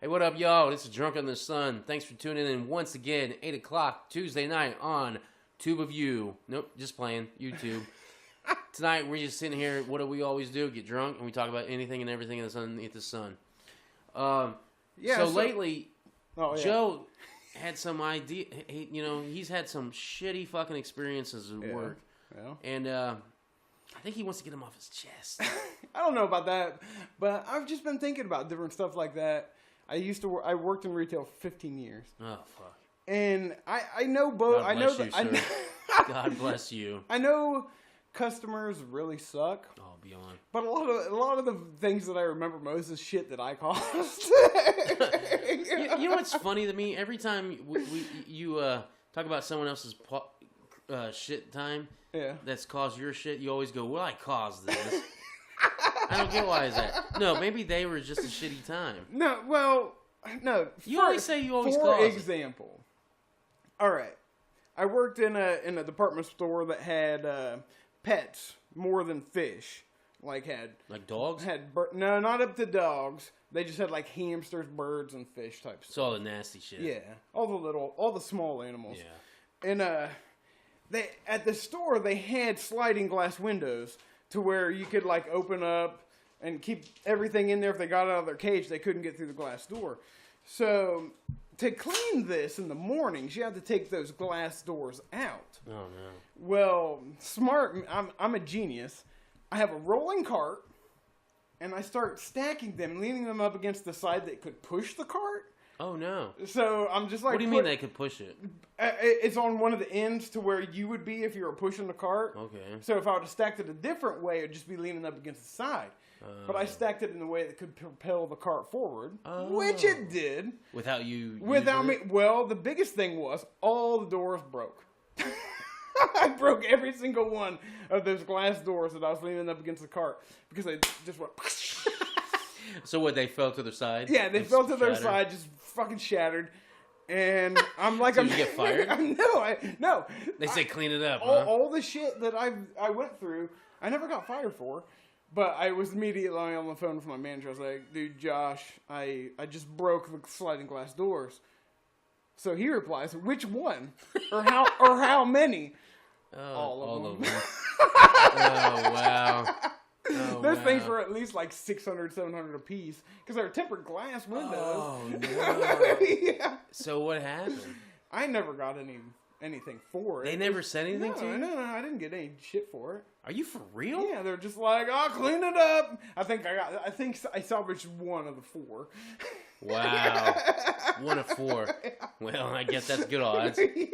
Hey, what up, y'all? This is Drunk on the Sun. Thanks for tuning in once again, 8 o'clock Tuesday night on Tube of You. Nope, just playing, YouTube. Tonight, we're just sitting here. What do we always do? Get drunk, and we talk about anything and everything underneath the sun. So lately, Joe had some idea. He's had some shitty fucking experiences at work. Yeah. And I think he wants to get them off his chest. I don't know about that, but I've just been thinking about different stuff like that. I worked in retail for 15 years. Oh, fuck. And I know both. God bless you. I know customers really suck. Oh, beyond. But a lot of the things that I remember most is shit that I caused. You know what's funny to me? Every time you talk about someone else's shit time that's caused your shit, you always go, well, I caused this. I don't get why is that. No, maybe they were just a shitty time. No. You always say you always caused. For example. All right. I worked in a department store that had pets more than fish. Like dogs? No, not up to dogs. They just had like hamsters, birds, and fish type stuff. So all the nasty shit. Yeah, all the small animals. Yeah. And they at the store they had sliding glass windows to where you could like open up and keep everything in there. If they got out of their cage, they couldn't get through the glass door. So to clean this in the mornings, you had to take those glass doors out. Oh no. Well, smart. I'm a genius. I have a rolling cart, and I start stacking them, leaning them up against the side that could push the cart. Oh, no. So I'm just like... What do you mean they could push it? It's on one of the ends to where you would be if you were pushing the cart. Okay. So if I would have stacked it a different way, it would just be leaning up against the side. But I stacked it in a way that could propel the cart forward, which it did. Without you... Without me... Well, the biggest thing was all the doors broke. I broke every single one of those glass doors that I was leaning up against the cart because they just went... So what, they fell to their side? Yeah, they fell to their side, just fucking shattered. And I'm like... Did you get fired? No. They say clean it up, all the shit that I went through, I never got fired for. But I was immediately on the phone with my manager. I was like, dude, Josh, I just broke the sliding glass doors. So he replies, which one? Or how many? All of them. Oh, wow. Those things were at least like 600, 700 a piece. Because they were tempered glass windows. Oh, no. Yeah. So what happened? I never got anything for it. They never said anything to you? No, I didn't get any shit for it. Are you for real? Yeah, they're just like, oh, clean it up. I think I salvaged one of the four. Wow. 1 of 4. Well, I guess that's good odds. Yeah.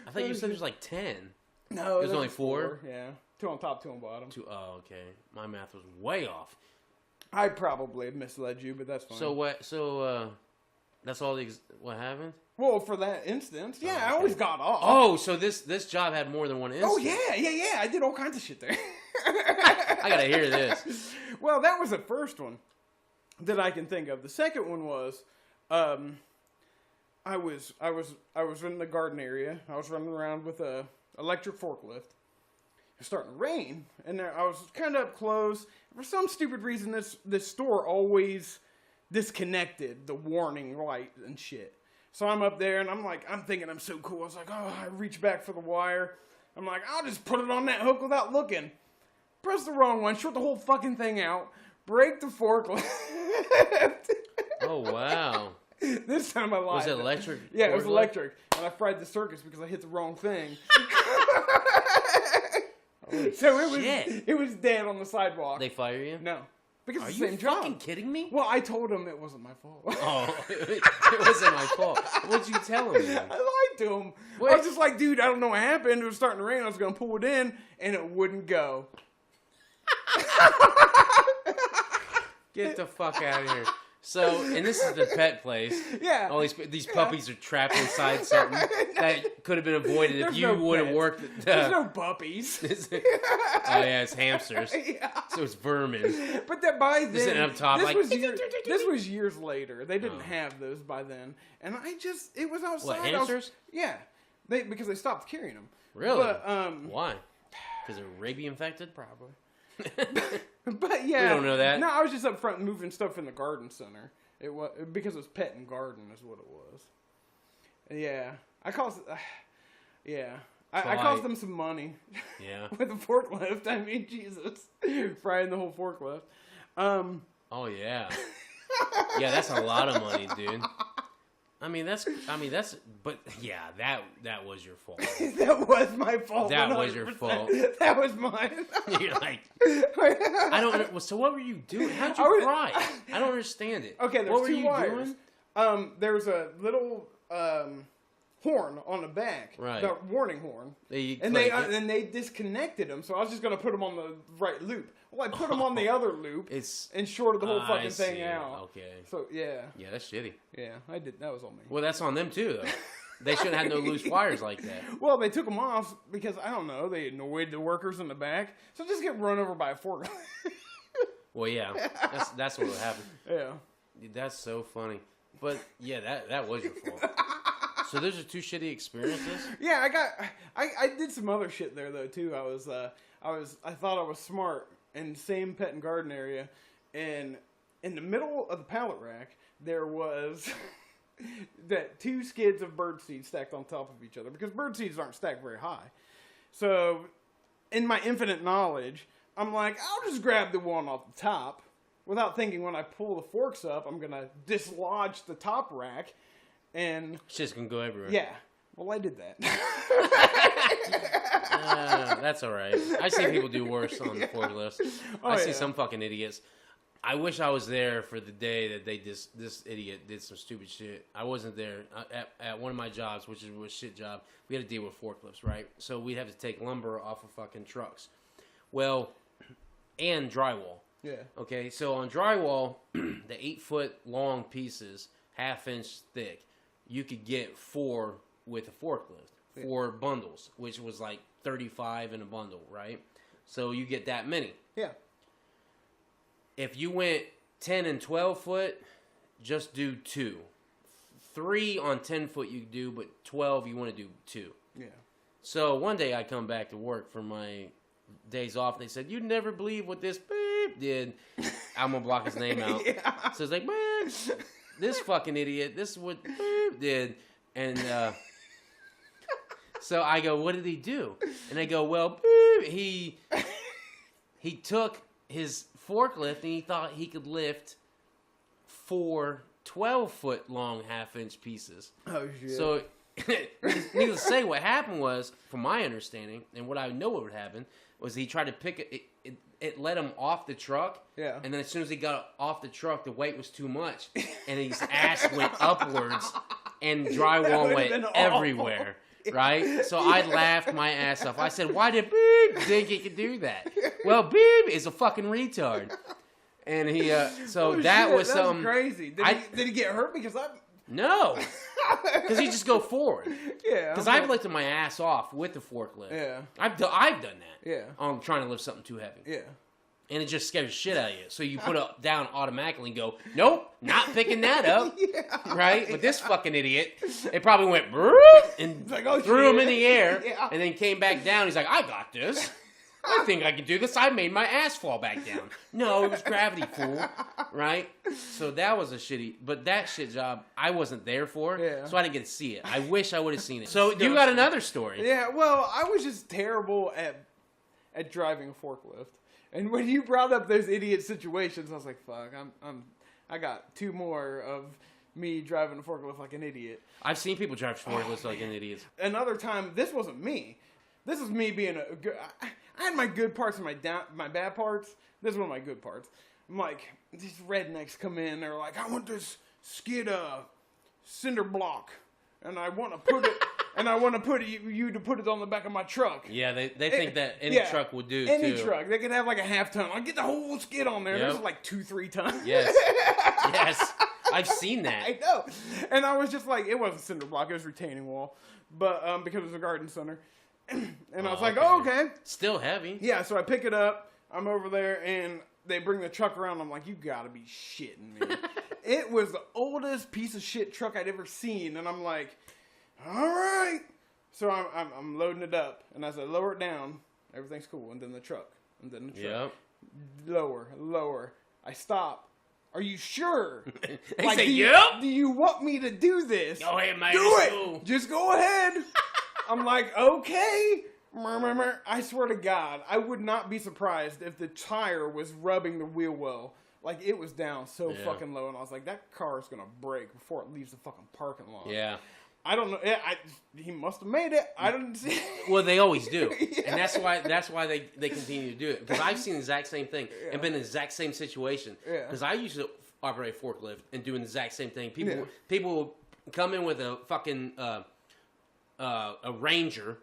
I thought you said there's like 10. No, there's only 4? Yeah. 2 on top, 2 on bottom. 2. Oh, okay. My math was way off. I probably misled you, but that's fine. So what? So that's all what happened? Well, for that instance, yeah, I always got off. Oh, so this job had more than one instance. Oh yeah. I did all kinds of shit there. I gotta hear this. Well, that was the first one that I can think of. The second one was, I was in the garden area. I was running around with a electric forklift. It was starting to rain, and I was kind of up close. For some stupid reason, this store always disconnected the warning light and shit. So I'm up there, and I'm thinking I'm so cool. I was like, oh, I reach back for the wire. I'm like, I'll just put it on that hook without looking. Press the wrong one, short the whole fucking thing out, break the forklift. Oh, wow. This time I lied. Was it electric? Yeah, it was electric. And I fried the circuits because I hit the wrong thing. So it was dead on the sidewalk. They fire you? No. Because Are it's the same job. Are you fucking kidding me? Well, I told him it wasn't my fault. Oh, it wasn't my fault. What'd you tell him then? I lied to him. I was just like, dude, I don't know what happened. It was starting to rain. I was going to pull it in, and it wouldn't go. Get the fuck out of here. So, and this is the pet place. Yeah. All these puppies are trapped inside something that could have been avoided if you would have worked. There's no puppies. Oh yeah, it's hamsters. Yeah. So it's vermin. But that by then, sitting up top, this was years later. They didn't have those by then, and it was outside. What, hamsters? Because they stopped carrying them. Really? But, why? Because they're rabies infected, probably. But yeah, we don't know that. No, I was just up front moving stuff in the garden center. It was because it was Pet and Garden is what it was. Yeah, I cost. Yeah, I cost them some money. Yeah. With the forklift, I mean, Jesus, frying the whole forklift. Oh yeah. Yeah, that's a lot of money, dude. But yeah, that was your fault. That was my fault. That 100%. was your fault. That was mine. You're like, I don't. So what were you doing? How'd you fry? I don't understand it. Okay, there's what were two you wires. doing? There's a little horn on the back, Right. the warning horn, and they disconnected them. So I was just gonna put them on the right loop. Well, I put them on the other loop. And shorted the whole fucking thing out. Okay. So yeah. Yeah, that's shitty. Yeah, I did. That was on me. Well, that's on them too, though. They shouldn't have no loose wires like that. Well, they took them off because I don't know. They annoyed the workers in the back, so just get run over by a forklift. Well, yeah, that's what would happen. Yeah. That's so funny. But yeah, that was your fault. So those are two shitty experiences. Yeah, I did some other shit there though too. I thought I was smart. In the same Pet and Garden area, and in the middle of the pallet rack there was that 2 skids of bird seed stacked on top of each other because bird seeds aren't stacked very high. So, in my infinite knowledge, I'm like, I'll just grab the one off the top, without thinking when I pull the forks up, I'm gonna dislodge the top rack, and It's just gonna go everywhere. yeah. Well, I did that. That's all right. I see people do worse on the forklifts. I see some fucking idiots. I wish I was there for the day that this idiot did some stupid shit. I wasn't there at one of my jobs, which was a shit job. We had to deal with forklifts, right? So we'd have to take lumber off of fucking trucks. Well, and drywall. Yeah. Okay, so on drywall, the 8-foot long pieces, 1/2 inch thick, you could get 4 with a forklift. 4 bundles, which was like 35 in a bundle, right? So you get that many. Yeah. If you went 10 and 12 foot, just do 2. 3 on 10 foot you do, but 12 you want to do 2. Yeah. So one day I come back to work for my days off, and they said, "You'd never believe what this beep did." I'm gonna block his name out. Yeah. So it's like, man, this fucking idiot, this is what beep did, and so I go, "What did he do?" And they go, "Well, beep, he took his forklift and he thought he could lift 4 12-foot long 1/2 inch pieces." Oh shit. So, needless to say, what happened was, from my understanding, and what I know what would happen, was he tried to pick it. It let him off the truck. Yeah. And then as soon as he got off the truck, the weight was too much, and his ass went upwards, and drywall went everywhere. Right? So I laughed my ass off. I said, "Why did Beep think he could do that?" Well, Beep is a fucking retard. And he, so that was something crazy. Did he get hurt? Because no, because he just go forward. Yeah. Because I've lifted my ass off with the forklift. Yeah. I've done that. Yeah. I'm trying to lift something too heavy. Yeah. And it just scares the shit out of you. So you put it down automatically and go, "Nope, not picking that up." Yeah. Right? But this fucking idiot, it probably went and like, oh, threw him in the air, Yeah. and then came back down. He's like, "I got this. I think I can do this. I made my ass fall back down." No, it was gravity, fool. Right? So that was a shitty, but that shit job, I wasn't there for, so I didn't get to see it. I wish I would have seen it. So you got another story. Yeah, well, I was just terrible at driving a forklift. And when you brought up those idiot situations, I was like, "Fuck, I got 2 more of me driving a forklift like an idiot." I've seen people drive forklifts like an idiot. Another time, this wasn't me. This is me being a good. I had my good parts and my bad parts. This is one of my good parts. I'm like, these rednecks come in. They're like, "I want this skid cinder block, and I want to put it." And I want to put you to put it on the back of my truck. Yeah, they think that any truck would do, any too. truck. They could have like a 1/2 ton. I'll get the whole skid on there. Yep. There's like 2-3 tons. Yes. Yes. I've seen that. I know. And I was just like, it wasn't cinder block. It was retaining wall. But because it was a garden center. And I was like, "Oh, okay." Still heavy. Yeah, so I pick it up. I'm over there, and they bring the truck around. I'm like, "You gotta be shitting me." It was the oldest piece of shit truck I'd ever seen. And I'm like, "All right." So I'm loading it up, and as I lower it down, everything's cool. And then the truck, and then the truck. Yep. Lower. I stop. Are you sure? They say, do yep. do you want me to do this? Go ahead, man. Do Let's it. go. Just go ahead. I'm like, okay. I swear to God, I would not be surprised if the tire was rubbing the wheel well. Like, it was down so fucking low, and I was like, that car is going to break before it leaves the fucking parking lot. Yeah. I don't know. He must have made it. I didn't see it. Well, they always do. And that's why they continue to do it. Because I've seen the exact same thing and been in the exact same situation. Because I used to operate a forklift and doing the exact same thing. People will come in with a fucking a Ranger,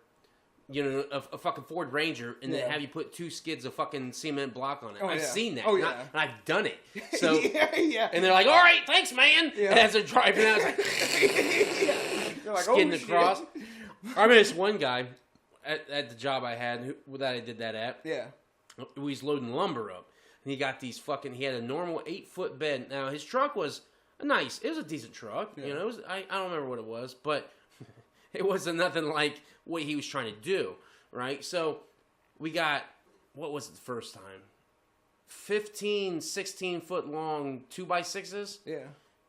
a fucking Ford Ranger, and then have you put 2 skids of fucking cement block on it. I've seen that. And I've done it. So and they're like, all right, thanks, man. And as they're driving out, it's like skidding across. I remember this one guy at the job I had that I did that at. Yeah. He was loading lumber up. And he got these he had a normal 8-foot bed. Now, his truck was it was a decent truck. Yeah. I don't remember what it was, but it wasn't nothing like what he was trying to do, right? So we got, what was it the first time? 15, 16-foot long 2x6s. Yeah.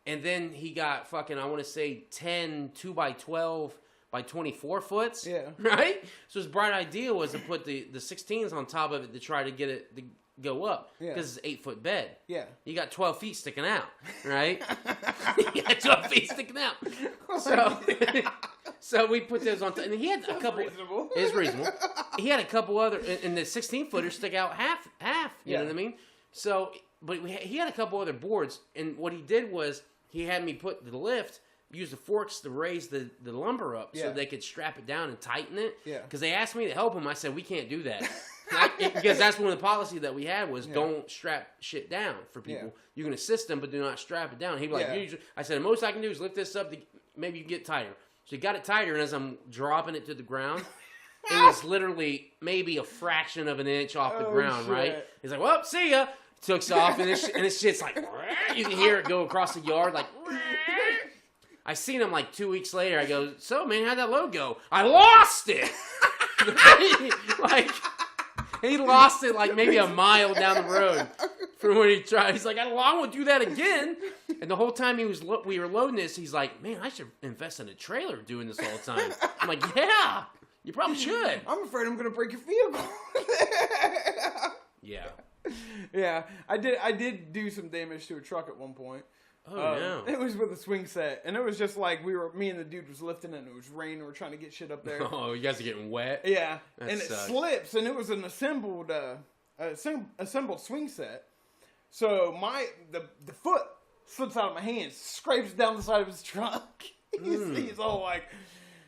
And then he got fucking, I want to say 10 2x12 by 24 foots. Yeah. Right? So his bright idea was to put the 16s on top of it to try to get it to go up. Yeah. Because it's an 8-foot bed. Yeah. You got 12 feet sticking out, right? You got 12 feet sticking out. So we put those on top. And he had a couple. Reasonable. It's reasonable. He had a couple other, and the 16-footers stick out half. You know what I mean? So, but he had a couple other boards, and what he did was he had me put the lift, use the forks to raise the lumber up so they could strap it down and tighten it. Yeah. Because they asked me to help him. I said, we can't do that. Because that's one of the policy that we had was don't strap shit down for people. You can assist them, but do not strap it down. He'd be like, I said, the most I can do is lift this up, maybe you can get tighter. So he got it tighter, and as I'm dropping it to the ground, it was literally maybe a fraction of an inch off the ground, right? He's like, well, see ya. Took off, and this shit's like, you can hear it go across the yard, like, I seen him like 2 weeks later. I go, so, man, how'd that load go? I lost it! Like, he lost it like maybe a mile down the road from when he tried. He's like, I won't do that again. And the whole time we were loading this, he's like, man, I should invest in a trailer doing this all the time. I'm like, yeah, you probably should. I'm afraid I'm going to break your vehicle. Yeah. Yeah, I did do some damage to a truck at one point. Oh, no. It was with a swing set, and it was just like me and the dude was lifting it, and it was raining, we were trying to get shit up there. Oh, you guys are getting wet? Yeah, and it slips, and it was an assembled swing set. So the foot slips out of my hands, scrapes down the side of his truck. He's all like,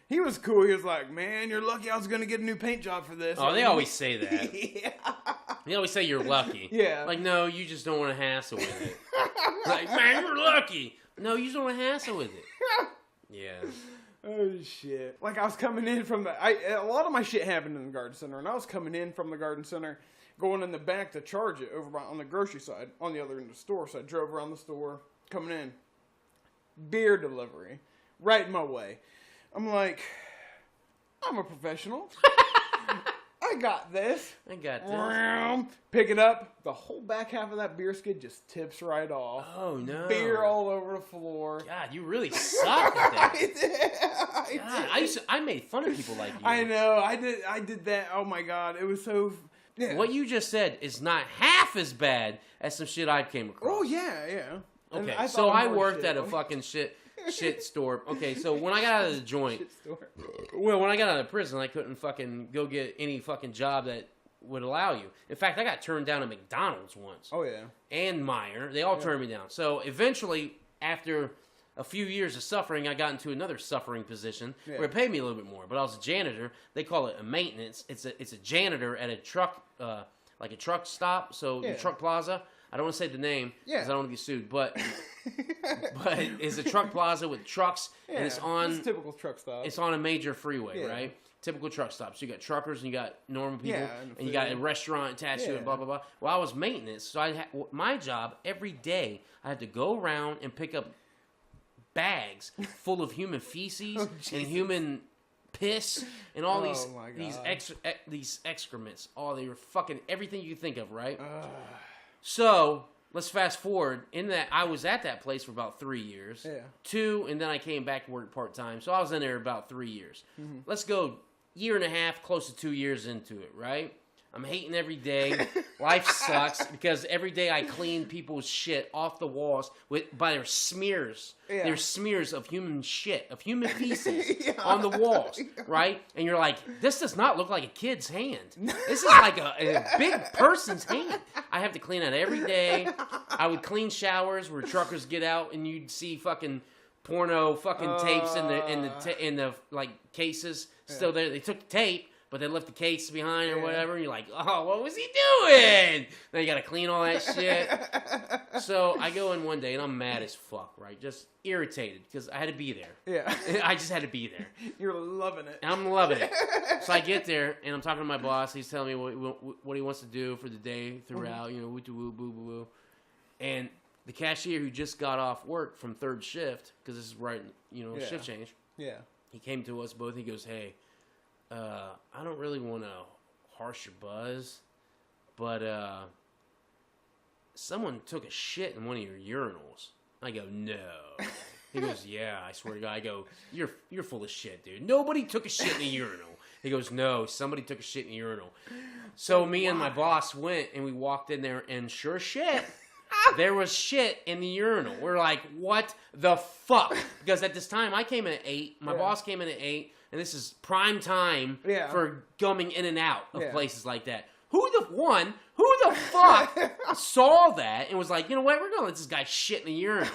he was cool. He was like, man, you're lucky I was going to get a new paint job for this. Oh, they always say that. Yeah. They always say you're lucky. Yeah. Like, no, you just don't want to hassle with it. Like, man, you're lucky. No, you just don't want to hassle with it. Yeah. Oh, shit. Like, I was coming in from a lot of my shit happened in the garden center, and I was coming in from the garden center, going in the back to charge it over on the grocery side, on the other end of the store. So I drove around the store, coming in. Beer delivery. Right in my way. I'm like, I'm a professional. I got this. Pick it up. The whole back half of that beer skid just tips right off. Oh, no. Beer all over the floor. God, you really suck at that. I made fun of people like you. I know. I did that. Oh, my God. It was so... Yeah. What you just said is not half as bad as some shit I came across. Oh, yeah. Okay, so I worked at a fucking shit store. Okay, so when I got out of the joint, when I got out of prison, I couldn't fucking go get any fucking job that would allow you. In fact, I got turned down at McDonald's once. Oh, yeah. And Meijer. They all turned me down. So eventually, after a few years of suffering, I got into another suffering position where it paid me a little bit more. But I was a janitor. They call it a maintenance. It's a janitor at a truck, like a truck stop. So the truck plaza. I don't want to say the name because I don't want to get sued, but it's a truck plaza with trucks, and it's typical truck stop. It's on a major freeway, right? Typical truck stop. So you got truckers and you got normal people, and you got a restaurant attached to it, blah blah blah. Well, I was maintenance, so my job every day I had to go around and pick up bags full of human feces and human piss and all these excrements. Oh, they were fucking everything you could think of, right? So let's fast forward. In that, I was at that place for about 3 years. Yeah. 2, and then I came back to work part-time. So I was in there about 3 years. Mm-hmm. Let's go year and a half, close to 2 years into it, right? I'm hating every day. Life sucks because every day I clean people's shit off the walls by their smears. Yeah. There's smears of human shit, of human feces on the walls, right? And you're like, this does not look like a kid's hand. This is like a big person's hand. I have to clean that every day. I would clean showers where truckers get out and you'd see fucking porno fucking tapes in the like cases still there. They took the tape, but they left the case behind or whatever, and you're like, oh, what was he doing? Then you gotta clean all that shit. So I go in one day, and I'm mad as fuck, right? Just irritated, because I had to be there. Yeah. I just had to be there. You're loving it. I'm loving it. So I get there, and I'm talking to my boss. He's telling me what he wants to do for the day throughout, you know, woo-woo, boo-boo-boo. And the cashier who just got off work from third shift, because this is right, you know, shift change. Yeah. He came to us both. He goes, hey, I don't really want to harsh your buzz, but someone took a shit in one of your urinals. I go, no. He goes, yeah, I swear to God. I go, you're full of shit, dude. Nobody took a shit in the urinal. He goes, no, somebody took a shit in the urinal. So me and my boss went, and we walked in there, and sure shit, there was shit in the urinal. We're like, what the fuck? Because at this time, I came in at 8. My boss came in at 8. And this is prime time for gumming in and out of places like that. Who the fuck saw that and was like, you know what, we're gonna let this guy shit in the urinal.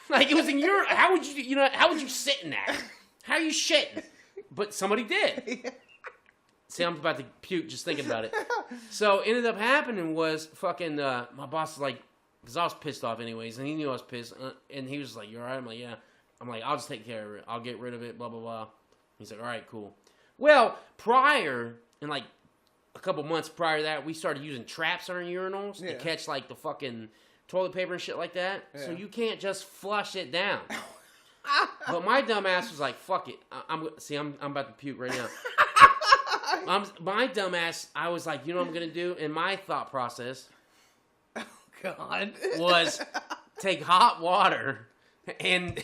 Like, it was in urinal. How would you sit in that? How are you shitting? But somebody did. See, I'm about to puke just thinking about it. So, ended up happening was fucking, my boss was like, because I was pissed off anyways, and he knew I was pissed, and he was like, you alright? I'm like, yeah. I'm like, I'll just take care of it. I'll get rid of it, blah, blah, blah. He's like, all right, cool. Well, in like a couple months prior to that, we started using traps on our urinals to catch like the fucking toilet paper and shit like that. Yeah. So you can't just flush it down. But my dumb ass was like, fuck it. I'm about to puke right now. My dumb ass, I was like, you know what I'm going to do? And my thought process was take hot water and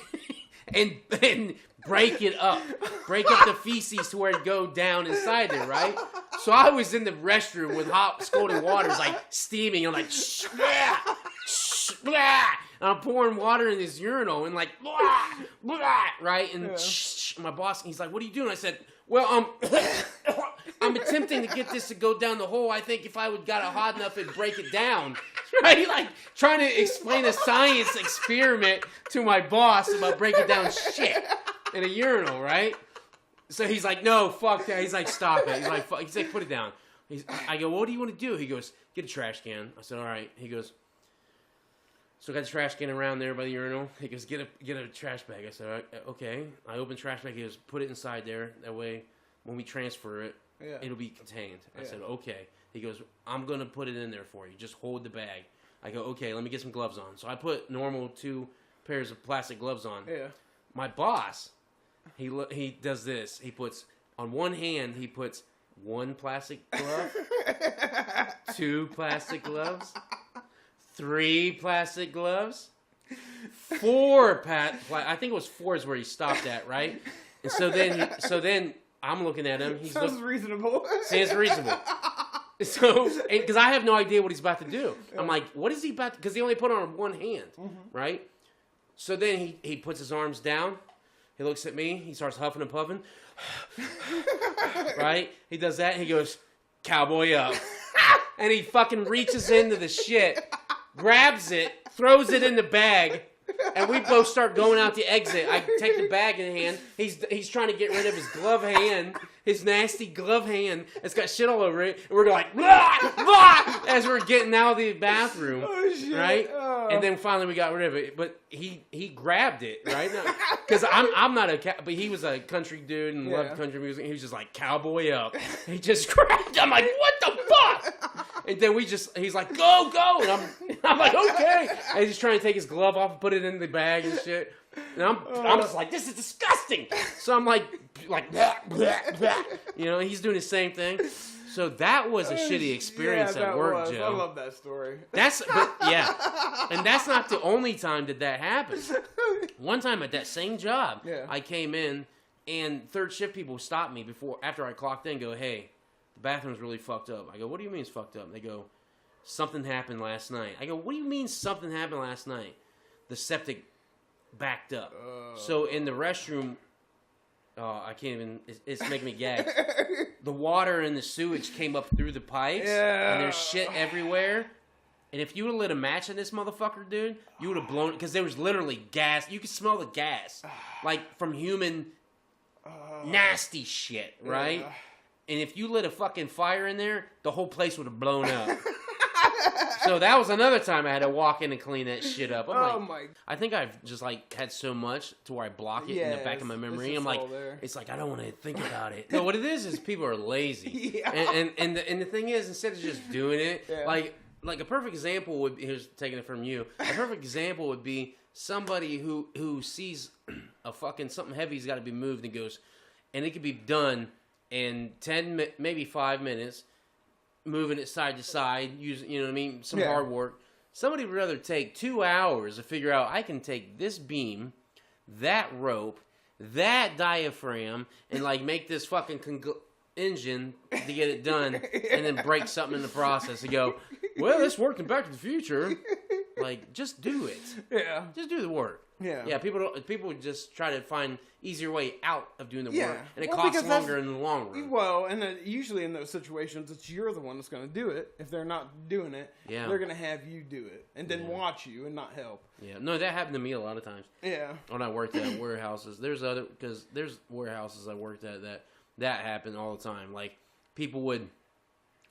break it up. Break up the feces to where it go down inside there, right? So I was in the restroom with hot scalding water, like steaming. I'm like, shh, blah, shh, blah. And I'm pouring water in this urinal and like, blah, blah, right? And my boss, he's like, what are you doing? I said, well, I'm attempting to get this to go down the hole. I think if I would got it hot enough, it'd break it down. Right? Like, trying to explain a science experiment to my boss about breaking down shit in a urinal, right? So he's like, no, fuck that. He's like, stop it. He's like, fuck. He's like, put it down. I go, what do you want to do? He goes, get a trash can. I said, all right. He goes, so I got the trash can around there by the urinal. He goes, get a trash bag. I said, okay. I opened the trash bag. He goes, put it inside there. That way, when we transfer it, it'll be contained. I said, okay. He goes, I'm going to put it in there for you. Just hold the bag. I go, okay, let me get some gloves on. So I put normal 2 pairs of plastic gloves on. Yeah. My boss, he does this. He puts, on one hand, he puts 1 plastic glove, 2 plastic gloves, 3 plastic gloves, 4 I think it was 4 is where he stopped at, right? And so then I'm looking at him. Sounds reasonable. Sounds reasonable. So, because I have no idea what he's about to do. I'm like, what is he about to, because he only put on 1 hand, right? So then he puts his arms down. He looks at me. He starts huffing and puffing. Right? He does that. He goes, cowboy up. And he fucking reaches into the shit, grabs it, throws it in the bag, and we both start going out the exit. I take the bag in hand. He's trying to get rid of his glove hand, his nasty glove hand. It's got shit all over it. And we're like, blah, blah, as we're getting out of the bathroom. Oh, shit. Right? Oh. And then finally we got rid of it. But he grabbed it, right? Because I'm not but he was a country dude and loved country music. He was just like, cowboy up. He just grabbed it. I'm like, what the fuck? And then he's like, go. And I'm like, okay. And he's trying to take his glove off and put it in the bag and shit. And I'm just like, this is disgusting. So I'm like, blah, blah, blah. You know, he's doing the same thing. So that was a shitty experience at work, Joe. I love that story. And that's not the only time that happened. One time at that same job, I came in and third shift people stopped me after I clocked in and go, hey, the bathroom's really fucked up. I go, what do you mean it's fucked up? And they go, something happened last night. I go, what do you mean something happened last night? The septic backed up. So in the restroom, I can't even, it's making me gag. The water and the sewage came up through the pipes, and there's shit everywhere. And if you would have lit a match in this motherfucker, dude, you would have blown it, because there was literally gas. You could smell the gas, like from human nasty shit, right? Yeah. And if you lit a fucking fire in there, the whole place would have blown up. So that was another time I had to walk in and clean that shit up. I think I've just like had so much to where I block it in the back of my memory. I'm like, it's like I don't want to think about it. No, what it is people are lazy. And the thing is, instead of just doing it, like a perfect example would be, here's taking it from you. A perfect example would be somebody who sees a fucking something heavy's got to be moved and goes, and it could be done in 10 maybe 5 minutes. Moving it side to side, using, you know what I mean, some hard work. Somebody would rather take 2 hours to figure out, I can take this beam, that rope, that diaphragm, and like make this fucking engine to get it done, and then break something in the process and go, well, this worked in Back to the Future. Like, just do it. Yeah. Just do the work. Yeah. Yeah, people just try to find easier way out of doing the work, and it costs longer in the long run. Well, and usually in those situations, it's you're the one that's going to do it. If they're not doing it, they're going to have you do it, and then watch you and not help. Yeah, no, that happened to me a lot of times. Yeah. When I worked at warehouses, there's warehouses I worked at that happened all the time. Like, people would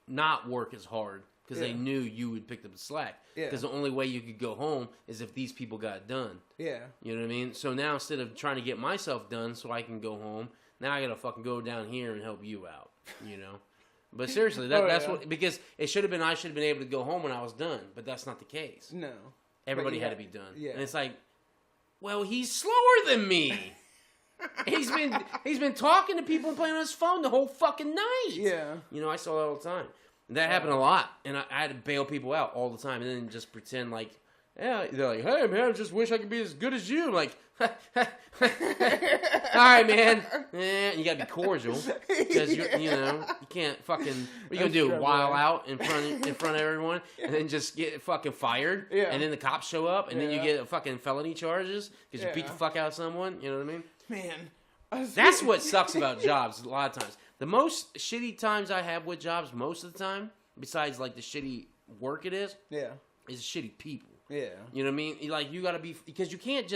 not work as hard because they knew you would pick up the slack. Yeah. Because the only way you could go home is if these people got done. Yeah. You know what I mean? So now instead of trying to get myself done so I can go home, now I got to fucking go down here and help you out, you know? But seriously, that's what, because I should have been able to go home when I was done, but that's not the case. No. Everybody had to be done. Yeah. And it's like, well, he's slower than me. He's been talking to people and playing on his phone the whole fucking night. Yeah. You know, I saw that all the time. That happened a lot, and I had to bail people out all the time, and then just pretend like, yeah, they're like, hey, man, I just wish I could be as good as you. I'm like, all right, man. You got to be cordial, because you can't fucking, what are you going to do, while out in front of everyone, and then just get fucking fired, and then the cops show up, and then you get fucking felony charges, because you beat the fuck out of someone, you know what I mean? Man. That's what sucks about jobs a lot of times. The most shitty times I have with jobs, most of the time, besides like the shitty work it is shitty people. Yeah. You know what I mean? Like, you gotta be, because you can't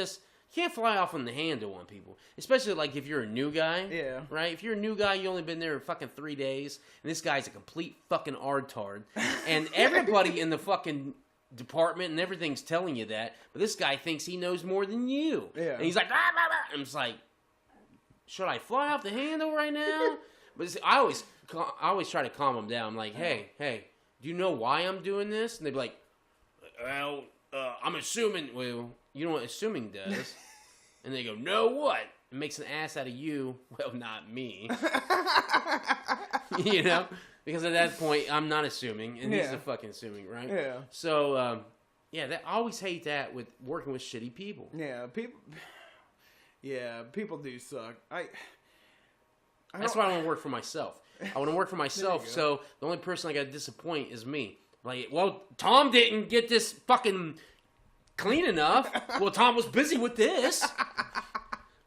fly off on the handle on people. Especially like if you're a new guy. Yeah. Right? If you're a new guy, you only been there fucking 3 days, and this guy's a complete fucking ardtard. And everybody in the fucking department and everything's telling you that, but this guy thinks he knows more than you. Yeah. And he's like, ah, blah, blah. I'm just like, should I fly off the handle right now? But see, I always try to calm them down. I'm like, hey, do you know why I'm doing this? And they'd be like, well, I'm assuming. Well, you know what assuming does? And they go, no, what? It makes an ass out of you. Well, not me. You know? Because at that point, I'm not assuming, and he's the fucking assuming, right? Yeah. So, I always hate that with working with shitty people. Yeah, people do suck. That's why I want to work for myself. I want to work for myself, so the only person I got to disappoint is me. Like, well, Tom didn't get this fucking clean enough. Well, Tom was busy with this.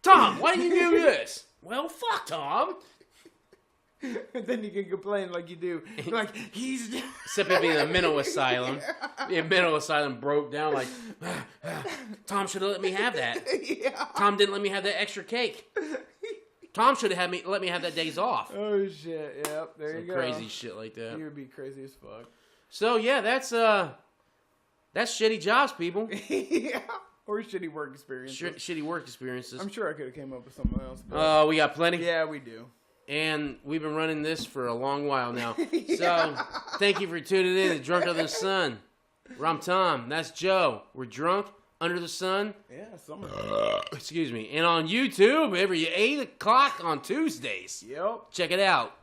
Tom, why didn't you do this? Well, fuck Tom. Then you can complain like you do. Like, he's... Except if in a mental asylum. The mental asylum broke down like, Tom should have let me have that. Yeah. Tom didn't let me have that extra cake. Tom should have let me have that days off. Oh, shit. Yep, there you go. Crazy shit like that. You would be crazy as fuck. So, yeah, that's shitty jobs, people. Yeah. Or shitty work experiences. Shitty work experiences. I'm sure I could have came up with something else. We got plenty? Yeah, we do. And we've been running this for a long while now. So, thank you for tuning in to Drunk Under the Sun. I'm Tom. That's Joe. We're drunk under the sun. Yeah, summer. Excuse me. And on YouTube every 8 o'clock on Tuesdays. Yep. Check it out.